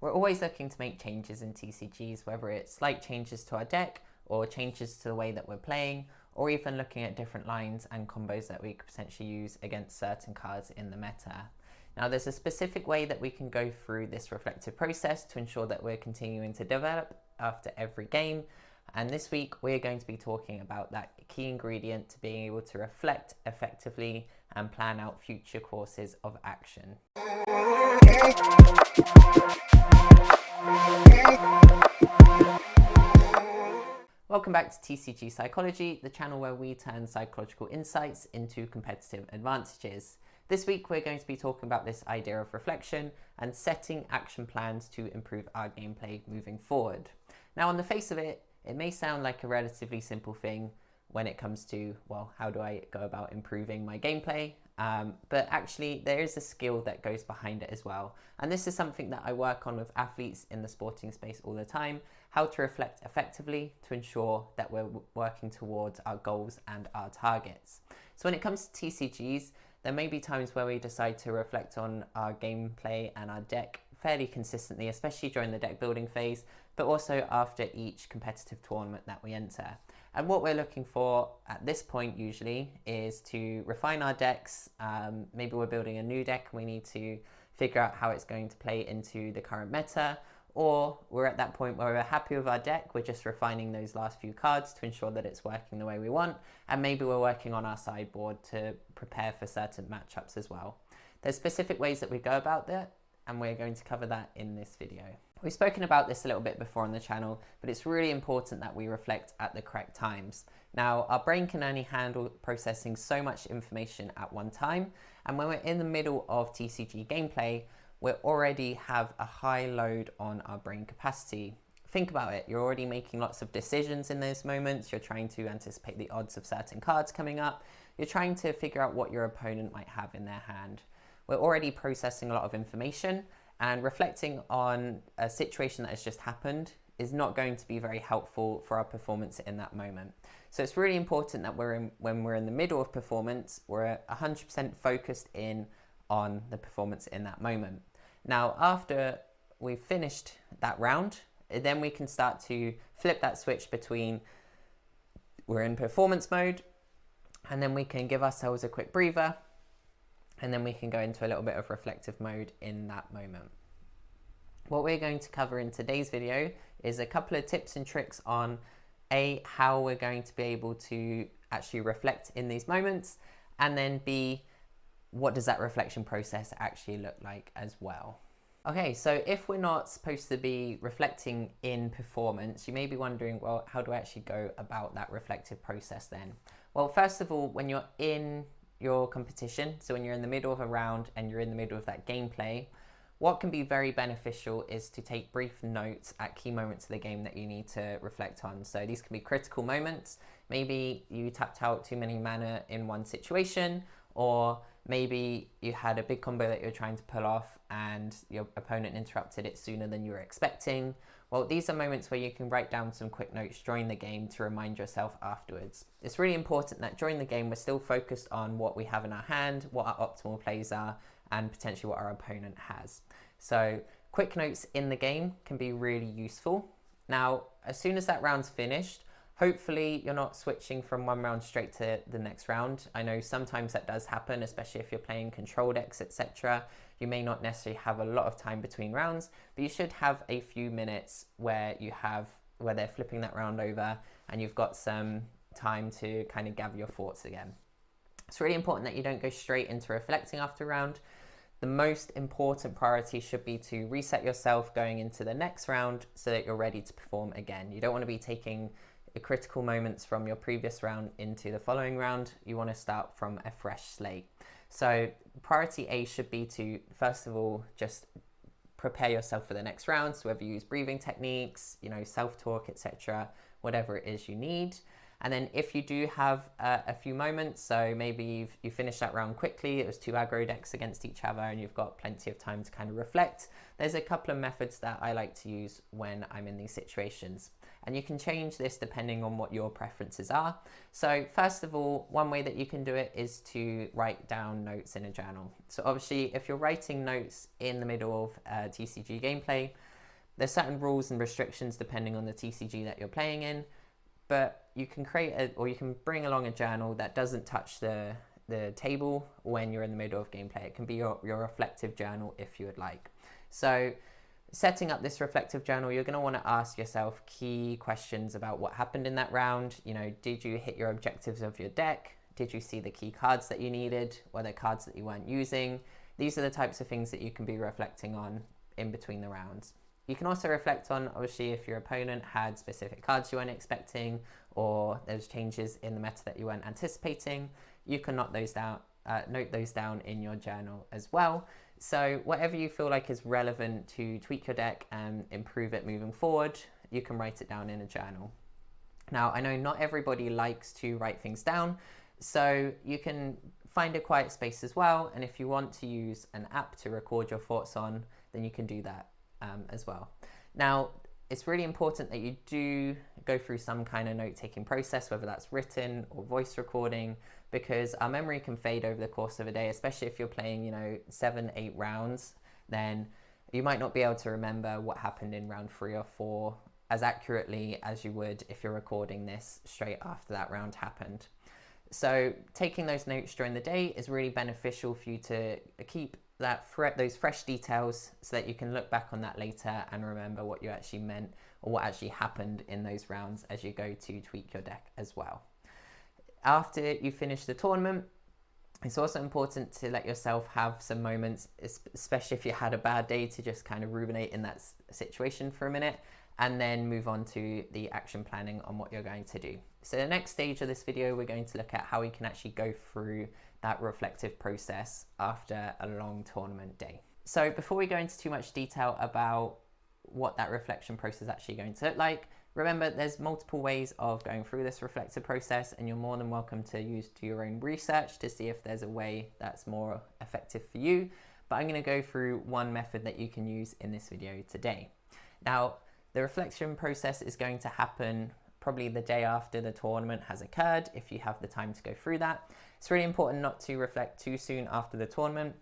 We're always looking to make changes in TCGs, whether it's slight changes to our deck or changes to the way that we're playing, or even looking at different lines and combos that we could potentially use against certain cards in the meta. Now, there's a specific way that we can go through this reflective process to ensure that we're continuing to develop after every game. And this week, we're going to be talking about that key ingredient to being able to reflect effectively and plan out future courses of action. Welcome back to TCG Psychology, the channel where we turn psychological insights into competitive advantages. This week we're going to be talking about this idea of reflection and setting action plans to improve our gameplay moving forward. Now, on the face of it, it may sound like a relatively simple thing when it comes to, well, how do I go about improving my gameplay? But actually there is a skill that goes behind it as well. And this is something that I work on with athletes in the sporting space all the time, how to reflect effectively to ensure that we're working towards our goals and our targets. So when it comes to TCGs, there may be times where we decide to reflect on our gameplay and our deck fairly consistently, especially during the deck building phase, but also after each competitive tournament that we enter. And what we're looking for at this point usually is to refine our decks. Maybe we're building a new deck and we need to figure out how it's going to play into the current meta, or we're at that point where we're happy with our deck, we're just refining those last few cards to ensure that it's working the way we want, and maybe we're working on our sideboard to prepare for certain matchups as well. There's specific ways that we go about that, and we're going to cover that in this video. We've spoken about this a little bit before on the channel, but it's really important that we reflect at the correct times. Now, our brain can only handle processing so much information at one time, and when we're in the middle of TCG gameplay, we already have a high load on our brain capacity. Think about it, you're already making lots of decisions in those moments, you're trying to anticipate the odds of certain cards coming up, you're trying to figure out what your opponent might have in their hand. We're already processing a lot of information, and reflecting on a situation that has just happened is not going to be very helpful for our performance in that moment. So it's really important that when we're in the middle of performance, we're 100% focused in on the performance in that moment. Now, after we've finished that round, then we can start to flip that switch between we're in performance mode, and then we can give ourselves a quick breather, and then we can go into a little bit of reflective mode in that moment. What we're going to cover in today's video is a couple of tips and tricks on A, how we're going to be able to actually reflect in these moments, and then B, what does that reflection process actually look like as well. Okay, so if we're not supposed to be reflecting in performance, you may be wondering, well, how do I actually go about that reflective process then? Well, first of all, when you're in your competition, so when you're in the middle of a round and you're in the middle of that gameplay, what can be very beneficial is to take brief notes at key moments of the game that you need to reflect on. So these can be critical moments. Maybe you tapped out too many mana in one situation, or maybe you had a big combo that you're trying to pull off and your opponent interrupted it sooner than you were expecting. Well, these are moments where you can write down some quick notes during the game to remind yourself afterwards. It's really important that during the game we're still focused on what we have in our hand, what our optimal plays are, and potentially what our opponent has. So quick notes in the game can be really useful. Now, as soon as that round's finished, hopefully you're not switching from one round straight to the next round. I know sometimes that does happen, especially if you're playing control decks, etc. You may not necessarily have a lot of time between rounds, but you should have a few minutes where they're flipping that round over and you've got some time to kind of gather your thoughts again. It's really important that you don't go straight into reflecting after a round. The most important priority should be to reset yourself going into the next round so that you're ready to perform again. You don't want to be taking critical moments from your previous round into the following round. You want to start from a fresh slate. So priority A should be to, first of all, just prepare yourself for the next round. So whether you use breathing techniques, self-talk, etc., whatever it is you need. And then if you do have a few moments, so maybe you finished that round quickly, it was two aggro decks against each other and you've got plenty of time to kind of reflect, there's a couple of methods that I like to use when I'm in these situations. And you can change this depending on what your preferences are. So first of all, one way that you can do it is to write down notes in a journal. So obviously, if you're writing notes in the middle of TCG gameplay, There's certain rules and restrictions depending on the TCG that you're playing in, but you can you can bring along a journal that doesn't touch the table when you're in the middle of gameplay. It can be your reflective journal if you would like. So setting up this reflective journal, you're going to want to ask yourself key questions about what happened in that round. You know, did you hit your objectives of your deck? Did you see the key cards that you needed? Were there cards that you weren't using? These are the types of things that you can be reflecting on in between the rounds. You can also reflect on, obviously, if your opponent had specific cards you weren't expecting, or there's changes in the meta that you weren't anticipating. You can note those down in your journal as well. So whatever you feel like is relevant to tweak your deck and improve it moving forward, you can write it down in a journal. Now, I know not everybody likes to write things down, so you can find a quiet space as well. And if you want to use an app to record your thoughts on, then you can do that as well. Now, it's really important that you do go through some kind of note-taking process, whether that's written or voice recording, because our memory can fade over the course of a day, especially if you're playing, you know, 7-8 rounds. Then you might not be able to remember what happened in round 3 or 4 as accurately as you would if you're recording this straight after that round happened. So taking those notes during the day is really beneficial for you to keep those fresh details so that you can look back on that later and remember what you actually meant or what actually happened in those rounds as you go to tweak your deck as well. After you finish the tournament, it's also important to let yourself have some moments, especially if you had a bad day, to just kind of ruminate in that situation for a minute and then move on to the action planning on what you're going to do. So the next stage of this video, we're going to look at how we can actually go through that reflective process after a long tournament day. So before we go into too much detail about what that reflection process is actually going to look like, remember there's multiple ways of going through this reflective process, and you're more than welcome to do your own research to see if there's a way that's more effective for you. But I'm going to go through one method that you can use in this video today. Now, the reflection process is going to happen probably the day after the tournament has occurred, if you have the time to go through that. It's really important not to reflect too soon after the tournament,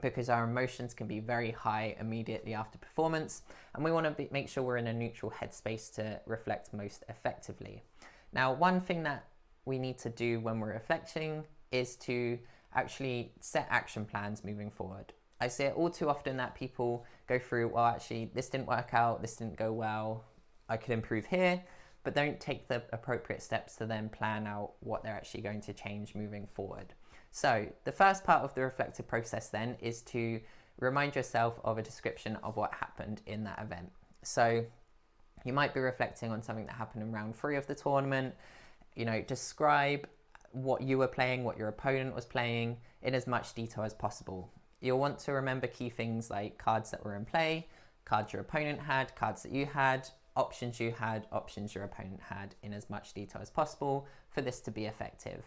because our emotions can be very high immediately after performance, and we want to make sure we're in a neutral headspace to reflect most effectively. Now, one thing that we need to do when we're reflecting is to actually set action plans moving forward. I see it all too often that people go through, well, actually, this didn't work out, this didn't go well, I could improve here, but don't take the appropriate steps to then plan out what they're actually going to change moving forward. So the first part of the reflective process then is to remind yourself of a description of what happened in that event. So you might be reflecting on something that happened in round 3 of the tournament. You know, describe what you were playing, what your opponent was playing in as much detail as possible. You'll want to remember key things like cards that were in play, cards your opponent had, cards that you had, options you had, options your opponent had, in as much detail as possible for this to be effective.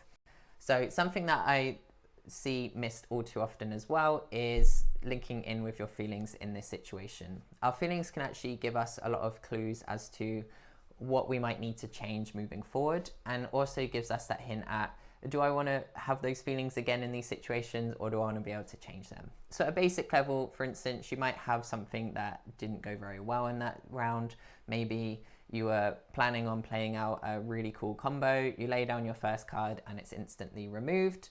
So something that I see missed all too often as well is linking in with your feelings in this situation. Our feelings can actually give us a lot of clues as to what we might need to change moving forward, and also gives us that hint at, do I want to have those feelings again in these situations, or do I want to be able to change them? So at a basic level, for instance, you might have something that didn't go very well in that round. Maybe you were planning on playing out a really cool combo, you lay down your first card and it's instantly removed.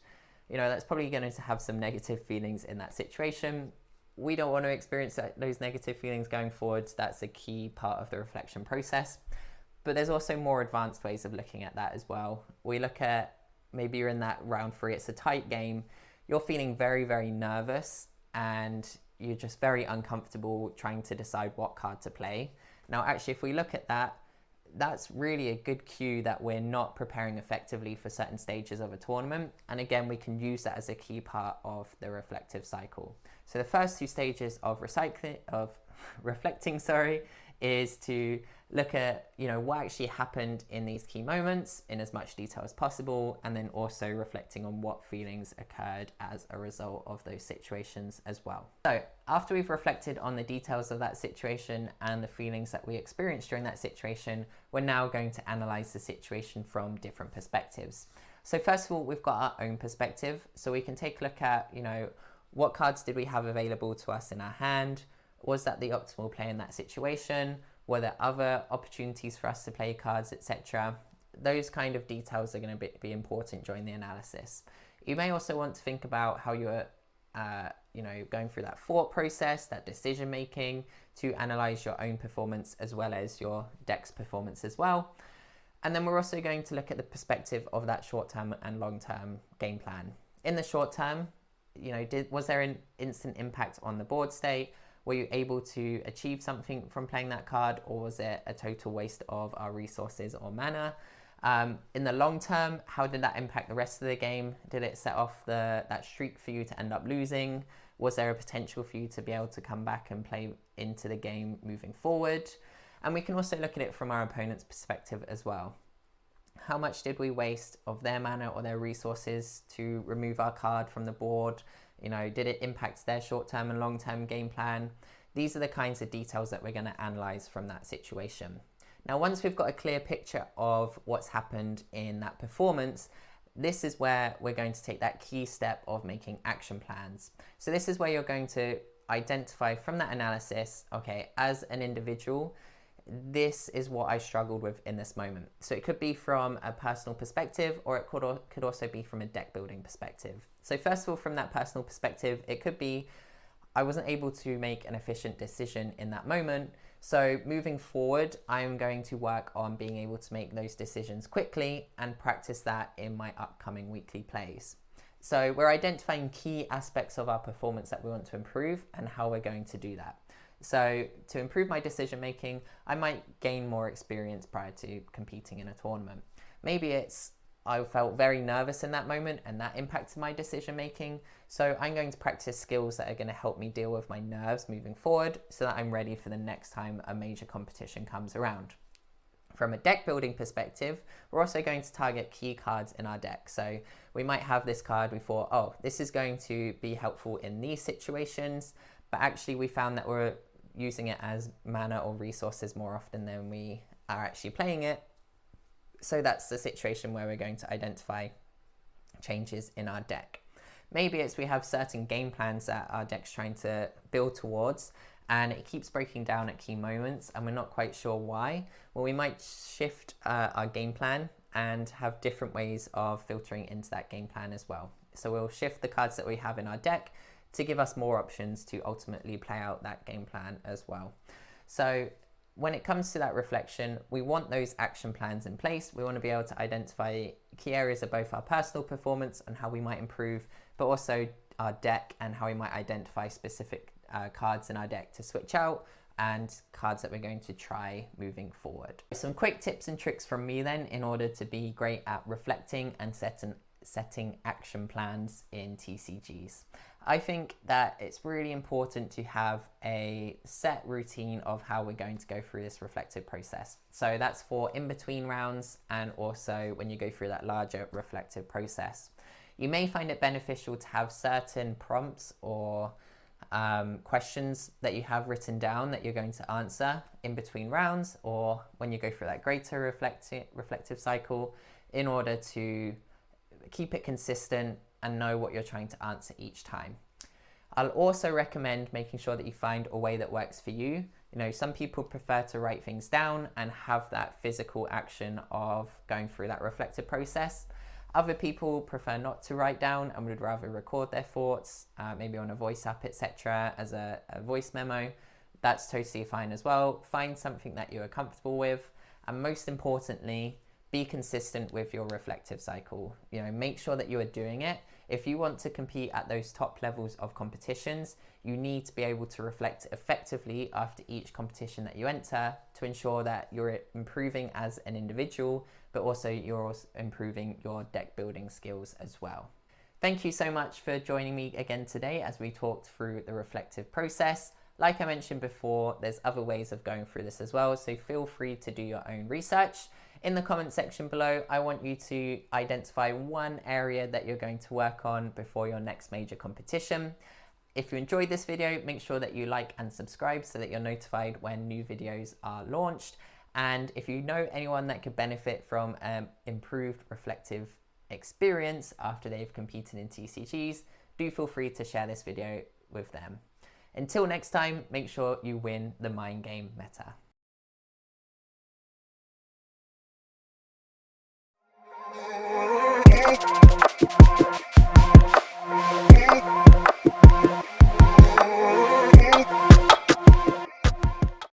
You know, that's probably going to have some negative feelings in that situation. We don't want to experience those negative feelings going forwards. That's a key part of the reflection process. But there's also more advanced ways of looking at that as well. We look at, maybe you're in that round 3, it's a tight game, you're feeling very, very nervous and you're just very uncomfortable trying to decide what card to play. Now, actually, if we look at that, that's really a good cue that we're not preparing effectively for certain stages of a tournament. And again, we can use that as a key part of the reflective cycle. So the first 2 stages of reflecting, is to look at, you know, what actually happened in these key moments in as much detail as possible, and then also reflecting on what feelings occurred as a result of those situations as well. So after we've reflected on the details of that situation and the feelings that we experienced during that situation, we're now going to analyze the situation from different perspectives. So first of all, we've got our own perspective, so we can take a look at, you know, what cards did we have available to us in our hand? Was that the optimal play in that situation? Were there other opportunities for us to play cards, etc.? Those kind of details are going to be important during the analysis. You may also want to think about how you're going through that thought process, that decision making, to analyze your own performance as well as your deck's performance as well. And then we're also going to look at the perspective of that short-term and long-term game plan. In the short term, was there an instant impact on the board state? Were you able to achieve something from playing that card, or was it a total waste of our resources or mana? In the long term, how did that impact the rest of the game? Did it set off that streak for you to end up losing? Was there a potential for you to be able to come back and play into the game moving forward? And we can also look at it from our opponent's perspective as well. How much did we waste of their mana or their resources to remove our card from the board? Did it impact their short-term and long-term game plan? These are the kinds of details that we're going to analyze from that situation. Now, once we've got a clear picture of what's happened in that performance, this is where we're going to take that key step of making action plans. So this is where you're going to identify from that analysis, okay, as an individual, this is what I struggled with in this moment. So it could be from a personal perspective, or it could also be from a deck building perspective. So first of all, from that personal perspective, it could be I wasn't able to make an efficient decision in that moment. So moving forward, I'm going to work on being able to make those decisions quickly and practice that in my upcoming weekly plays. So we're identifying key aspects of our performance that we want to improve and how we're going to do that. So to improve my decision making, I might gain more experience prior to competing in a tournament. Maybe it's I felt very nervous in that moment and that impacted my decision making. So I'm going to practice skills that are going to help me deal with my nerves moving forward so that I'm ready for the next time a major competition comes around. From a deck building perspective, we're also going to target key cards in our deck. So we might have this card, we thought, oh, this is going to be helpful in these situations, but actually we found that we're using it as mana or resources more often than we are actually playing it. So that's the situation where we're going to identify changes in our deck. Maybe it's we have certain game plans that our deck's trying to build towards, and it keeps breaking down at key moments and we're not quite sure why. Well, we might shift our game plan and have different ways of filtering into that game plan as well. So we'll shift the cards that we have in our deck to give us more options to ultimately play out that game plan as well. So when it comes to that reflection, we want those action plans in place. We want to be able to identify key areas of both our personal performance and how we might improve, but also our deck and how we might identify specific cards in our deck to switch out and cards that we're going to try moving forward. Some quick tips and tricks from me then in order to be great at reflecting and setting action plans in TCGs. I think that it's really important to have a set routine of how we're going to go through this reflective process. So that's for in between rounds and also when you go through that larger reflective process. You may find it beneficial to have certain prompts or questions that you have written down that you're going to answer in between rounds or when you go through that greater reflective cycle in order to keep it consistent and know what you're trying to answer each time. I'll also recommend making sure that you find a way that works for you. Some people prefer to write things down and have that physical action of going through that reflective process. Other people prefer not to write down and would rather record their thoughts, maybe on a voice app, etc., as a voice memo. That's totally fine as well. Find something that you are comfortable with, and most importantly, be consistent with your reflective cycle. Make sure that you are doing it. If you want to compete at those top levels of competitions, you need to be able to reflect effectively after each competition that you enter to ensure that you're improving as an individual, but also you're improving your deck building skills as well. Thank you so much for joining me again today as we talked through the reflective process. Like I mentioned before, there's other ways of going through this as well, so feel free to do your own research. In the comment section below, I want you to identify one area that you're going to work on before your next major competition. If you enjoyed this video, make sure that you like and subscribe so that you're notified when new videos are launched. And if you know anyone that could benefit from improved reflective experience after they've competed in TCGs, do feel free to share this video with them. Until next time, make sure you win the mind game meta.